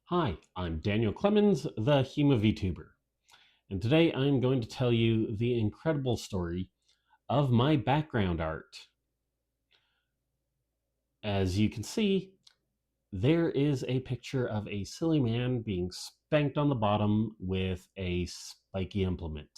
Hi, I'm Daniel Clemens, the HEMA Vtuber, and today I'm going to tell you the incredible story of my background art. As you can see, there is a picture of a silly man being spanked on the bottom with a spiky implement.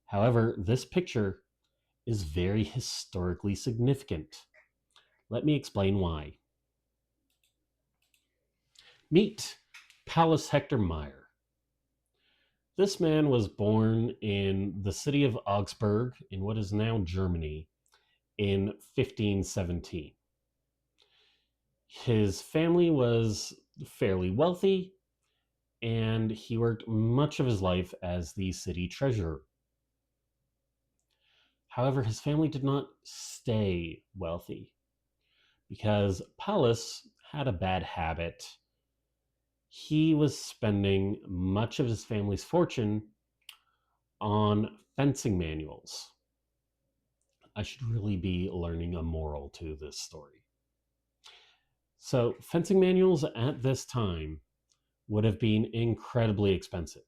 However, this picture is very historically significant. Let me explain why. Meet Paulus Hector Mair. This man was born in the city of Augsburg in what is now Germany in 1517. His family was fairly wealthy, and he worked much of his life as the city treasurer. However, his family did not stay wealthy because Paulus had a bad habit. He was spending much of his family's fortune on fencing manuals. I should really be learning a moral to this story. So, fencing manuals at this time would have been incredibly expensive.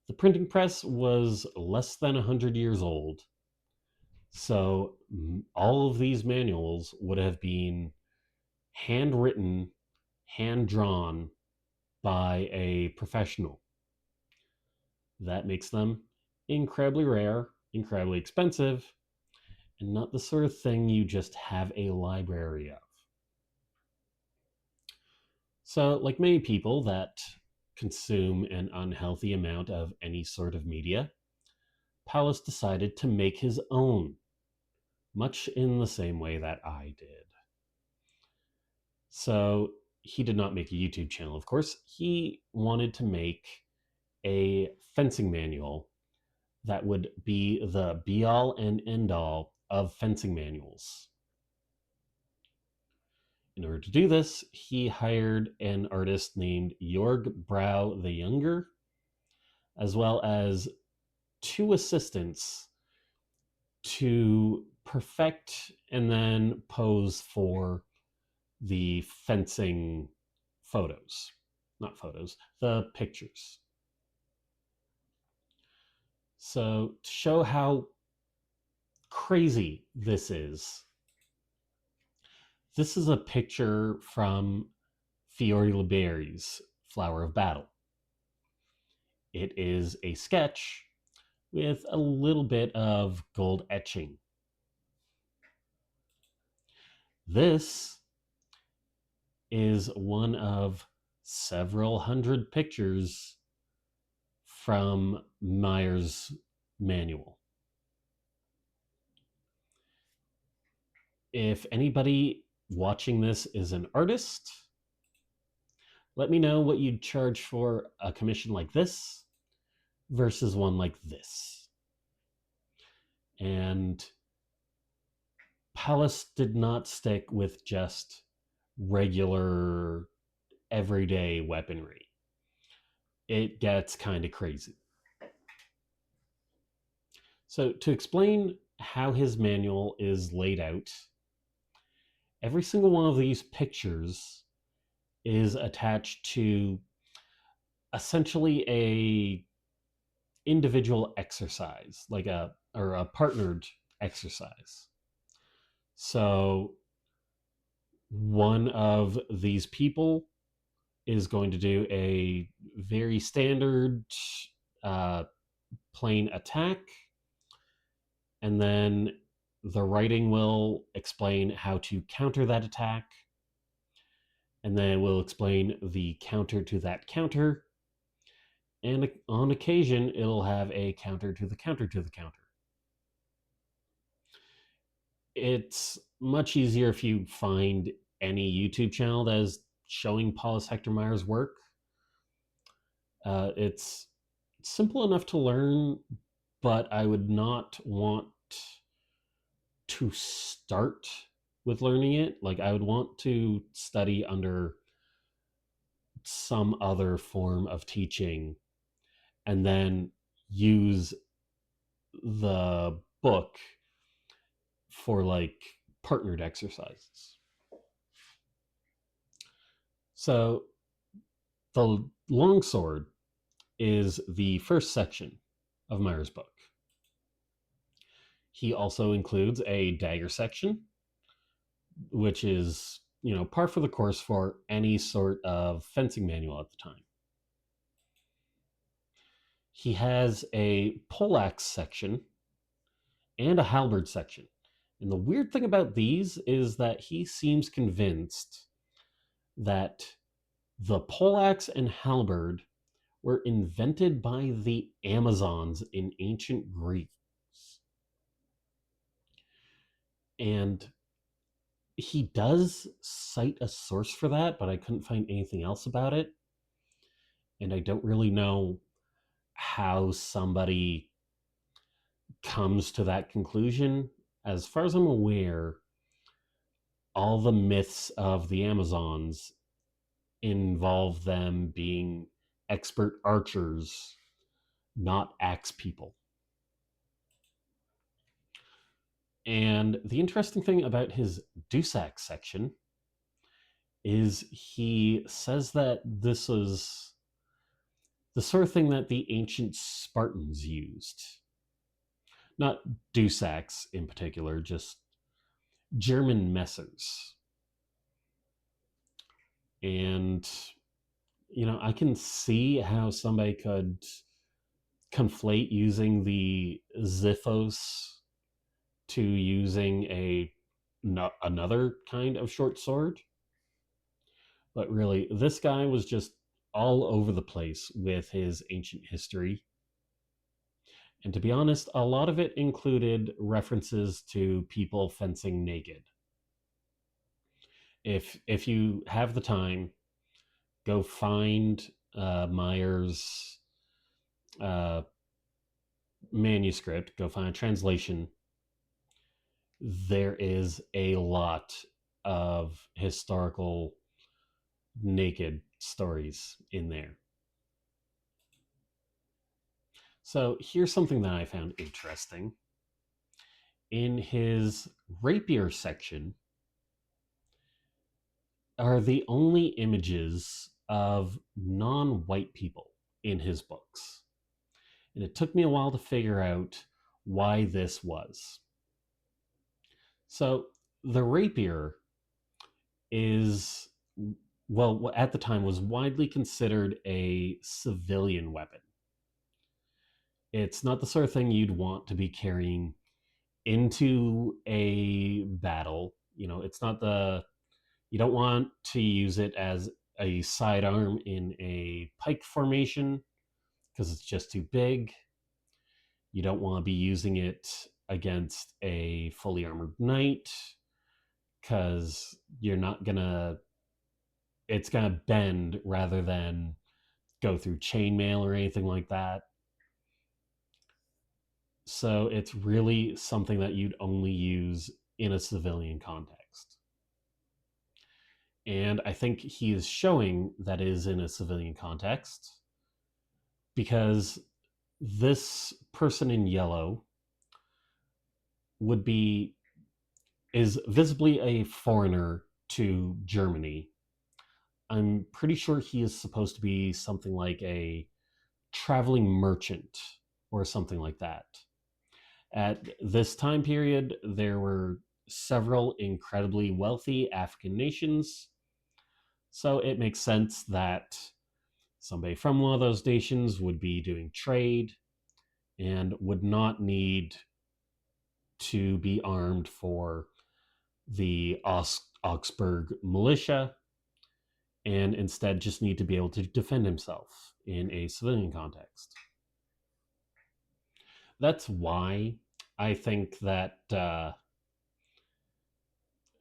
The printing press was less than 100 years old, so all of these manuals would have been handwritten, hand drawn by a professional. That makes them incredibly rare, incredibly expensive, and not the sort of thing you just have a library of. So, like many people that consume an unhealthy amount of any sort of media, Paulus decided to make his own, much in the same way that I did. So, he did not make a YouTube channel, of course. He wanted to make a fencing manual that would be the be all and end all of fencing manuals. In order to do this, he hired an artist named Jorg Brau the Younger, as well as two assistants to perfect and then pose for the fencing photos. Not photos, the pictures. So, to show how crazy this is a picture from Fiore Liberi's Flower of Battle. It is a sketch with a little bit of gold etching. This is one of several hundred pictures from Mair's manual. If anybody watching this is an artist, let me know what you'd charge for a commission like this versus one like this. And Paulus did not stick with just regular everyday weaponry. It gets kind of crazy. So, to explain how his manual is laid out, every single one of these pictures is attached to essentially a individual exercise, like a partnered exercise. So one of these people is going to do a very standard uh, plain attack, and then the writing will explain how to counter that attack, and then it will explain the counter to that counter, and on occasion it'll have a counter to the counter to the counter. It's much easier if you find any YouTube channel that is showing Paulus Hector Mair's work. It's simple enough to learn, but I would not want to start with learning it. Like, I would want to study under some other form of teaching and then use the book for like partnered exercises. So the longsword is the first section of Mair's book. He also includes a dagger section, which is, par for the course for any sort of fencing manual at the time. He has a poleaxe section and a halberd section. And the weird thing about these is that he seems convinced that the poleaxe and halberd were invented by the Amazons in ancient Greece. And he does cite a source for that, but I couldn't find anything else about it. And I don't really know how somebody comes to that conclusion. As far as I'm aware, all the myths of the Amazons involve them being expert archers, not axe people. And the interesting thing about his Dusac section is he says that this is the sort of thing that the ancient Spartans used. Not Dusacs in particular, just German messers. And, I can see how somebody could conflate using the Zithos to using another kind of short sword. But really, this guy was just all over the place with his ancient history. And to be honest, a lot of it included references to people fencing naked. If you have the time, go find Mair's manuscript, go find a translation. There is a lot of historical naked stories in there. So here's something that I found interesting. In his rapier section are the only images of non-white people in his books. And it took me a while to figure out why this was. So the rapier is, well, at the time was widely considered a civilian weapon. It's not the sort of thing you'd want to be carrying into a battle. It's not you don't want to use it as a sidearm in a pike formation because it's just too big. You don't want to be using it against a fully armored knight because it's gonna bend rather than go through chainmail or anything like that. So it's really something that you'd only use in a civilian context. And I think he is showing that is in a civilian context because this person in yellow is visibly a foreigner to Germany. I'm pretty sure he is supposed to be something like a traveling merchant or something like that. At this time period, there were several incredibly wealthy African nations. So it makes sense that somebody from one of those nations would be doing trade and would not need to be armed for the Augsburg militia and instead just need to be able to defend himself in a civilian context. That's why I think that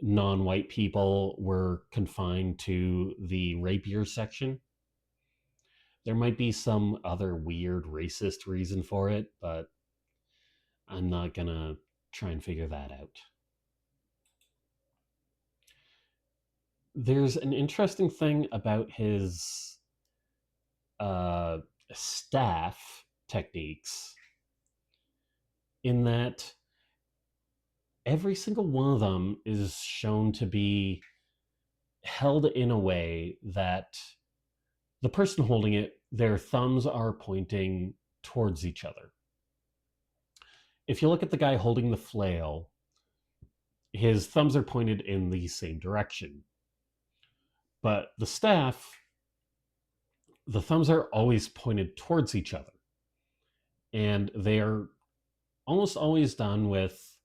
non-white people were confined to the rapier section. There might be some other weird racist reason for it, but I'm not gonna try and figure that out. There's an interesting thing about his staff techniques in that every single one of them is shown to be held in a way that the person holding it, their thumbs are pointing towards each other. If you look at the guy holding the flail, his thumbs are pointed in the same direction. But the staff, the thumbs are always pointed towards each other. And they are almost always done with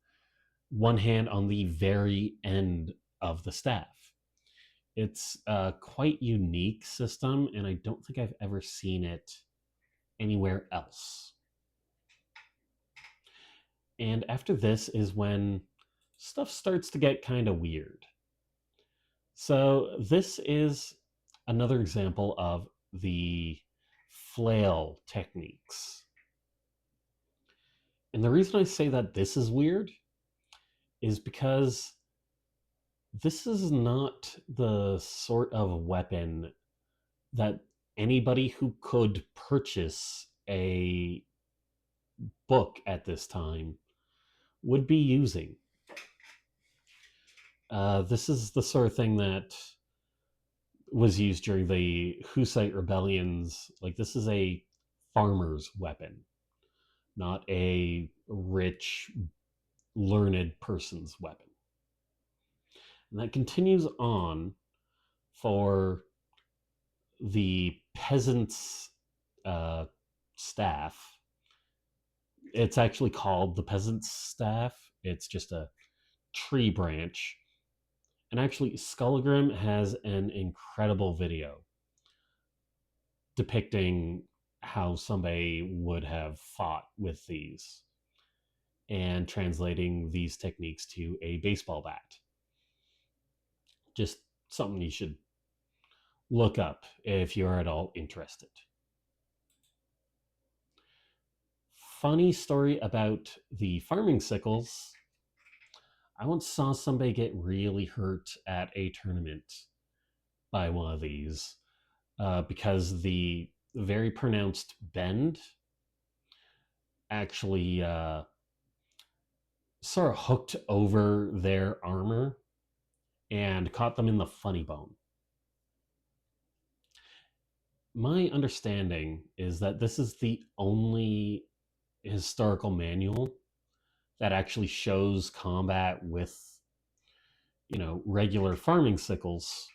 one hand on the very end of the staff. It's a quite unique system, and I don't think I've ever seen it anywhere else. And after this is when stuff starts to get kind of weird. So this is another example of the flail techniques. And the reason I say that this is weird is because this is not the sort of weapon that anybody who could purchase a book at this time would be using. This is the sort of thing that was used during the Hussite rebellions. Like, this is a farmer's weapon, not a rich, learned person's weapon. And that continues on for the peasants' staff. It's actually called the peasant's staff. It's just a tree branch. And actually, Skullgrim has an incredible video depicting how somebody would have fought with these and translating these techniques to a baseball bat. Just something you should look up if you're at all interested. Funny story about the farming sickles. I once saw somebody get really hurt at a tournament by one of these because the very pronounced bend actually sort of hooked over their armor and caught them in the funny bone. My understanding is that this is the only historical manual that actually shows combat with, regular farming sickles.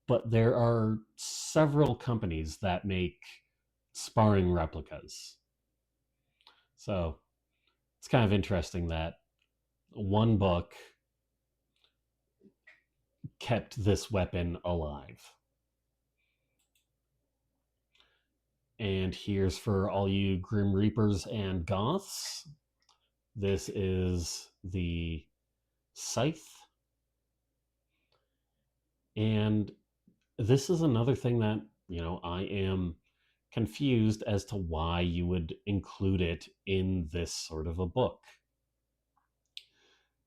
But there are several companies that make sparring replicas. So it's kind of interesting that one book kept this weapon alive. And here's for all you Grim Reapers and Goths. This is the scythe. And this is another thing that, I am confused as to why you would include it in this sort of a book.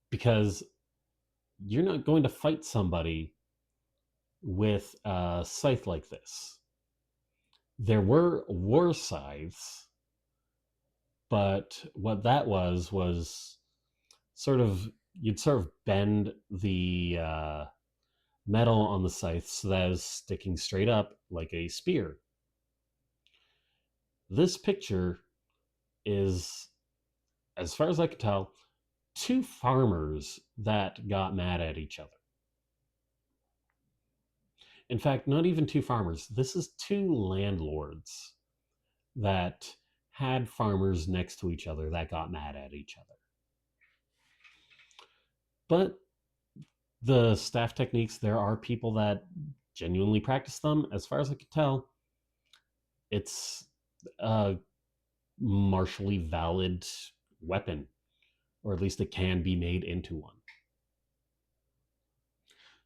Because you're not going to fight somebody with a scythe like this. There were war scythes, but what that was you'd sort of bend the metal on the scythe so that it was sticking straight up like a spear. This picture is, as far as I can tell, two farmers that got mad at each other. In fact, not even two farmers. This is two landlords that had farmers next to each other that got mad at each other. But the staff techniques, there are people that genuinely practice them. As far as I can tell, it's a martially valid weapon, or at least it can be made into one.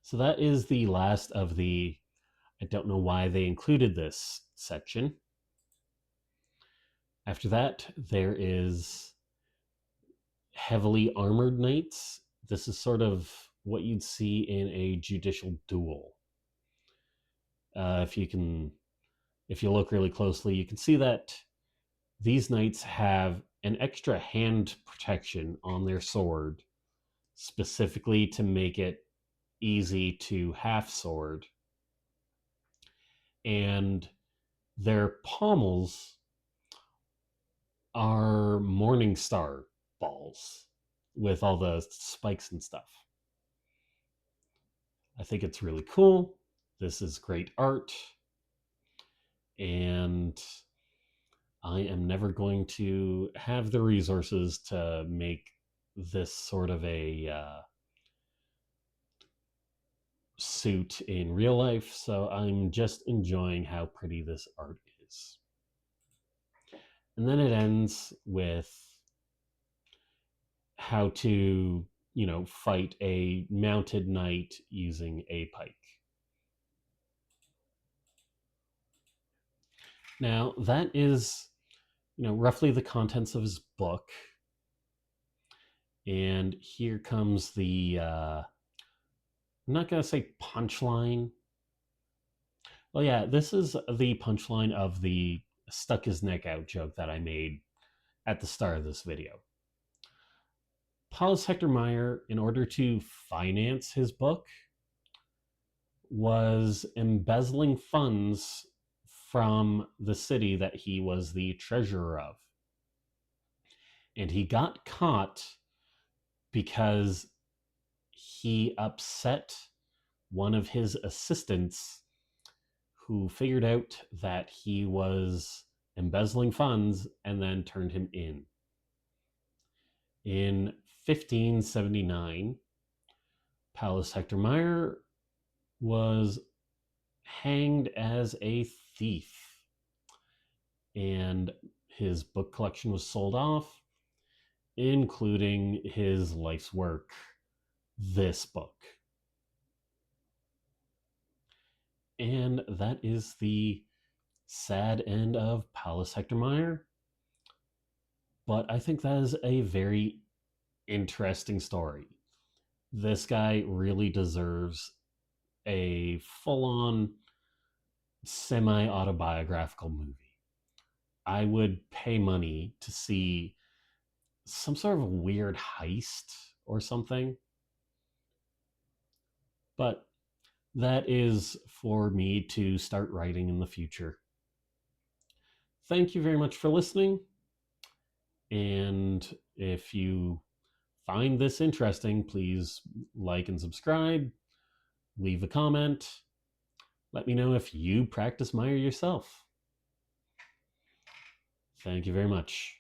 So that is the last of the, I don't know why they included this section. After that, there is heavily armored knights. This is sort of what you'd see in a judicial duel. If you look really closely, you can see that these knights have an extra hand protection on their sword, specifically to make it easy to half sword, and their pommels are morning star balls with all the spikes and stuff. I think it's really cool. This is great art, and I am never going to have the resources to make this sort of a suit in real life, so I'm just enjoying how pretty this art is. And then it ends with how to, fight a mounted knight using a pike. Now, that is, roughly the contents of his book. And here comes the, I'm not going to say punchline. Well, yeah, this is the punchline of the stuck his neck out joke that I made at the start of this video. Paulus Hector Mair, in order to finance his book, was embezzling funds from the city that he was the treasurer of. And he got caught because he upset one of his assistants who figured out that he was embezzling funds and then turned him in. In 1579, Paulus Hector Mair was hanged as a thief, and his book collection was sold off, including his life's work, this book. And that is the sad end of Paulus Hector Mair. But I think that is a very interesting story. This guy really deserves a full-on semi-autobiographical movie. I would pay money to see some sort of weird heist or something. But that is for me to start writing in the future. Thank you very much for listening. And if you find this interesting, please like and subscribe, leave a comment. Let me know if you practice Mair yourself. Thank you very much.